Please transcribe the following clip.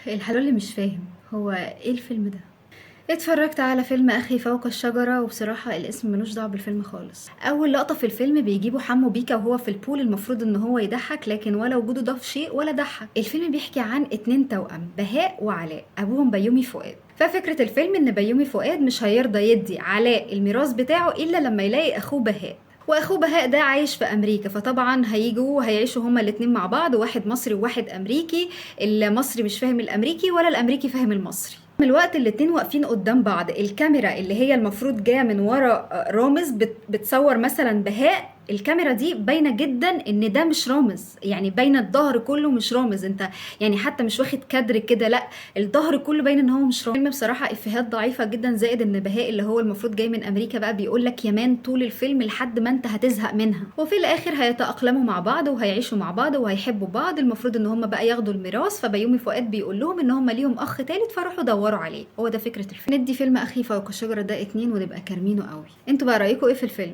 الحلو اللي مش فاهم هو ايه الفيلم ده. اتفرجت على فيلم اخي فوق الشجرة، وبصراحة الاسم ملوش دعوة بالفيلم خالص. اول لقطة في الفيلم بيجيبوا حمو بيكا وهو في البول، المفروض ان هو يضحك لكن ولا وجوده ضاف شيء ولا ضحك. الفيلم بيحكي عن اتنين توأم، بهاء وعلاء، ابوهم بيومي فؤاد. ففكرة الفيلم ان بيومي فؤاد مش هيرضى يدي علاء الميراث بتاعه الا لما يلاقي اخوه بهاء، واخوه بهاء ده عايش في امريكا، فطبعا هيجوا هيعيشوا هما الاتنين مع بعض، واحد مصري وواحد امريكي. المصري مش فاهم الامريكي ولا الامريكي فاهم المصري. من الوقت الاتنين واقفين قدام بعض، الكاميرا اللي هي المفروض جايه من ورا رامز بتصور مثلا بهاء، الكاميرا دي باينه جدا ان ده مش رامز، يعني باينه الظهر كله مش رامز، انت يعني حتى مش واخد كادر كده، لا الظهر كله باين ان هو مش رامز. الفيلم بصراحه افيهات ضعيفه جدا، زائد ان بهاء اللي هو المفروض جاي من امريكا بقى بيقول لك يمان طول الفيلم لحد ما انت هتزهق منها، وفي الاخر هيتاقلموا مع بعض وهيعيشوا مع بعض وهيحبوا بعض. المفروض ان هم بقى ياخدوا الميراث، فبيومي فؤاد بيقول لهم ان هم ليهم اخ تالت، فروحوا دوروا عليه. هو ده فكره الفيلم. ندي فيلم اخي فوق الشجره ده 2 ونبقى كارمينه قوي. انتوا بقى رايكم ايه في الفيلم؟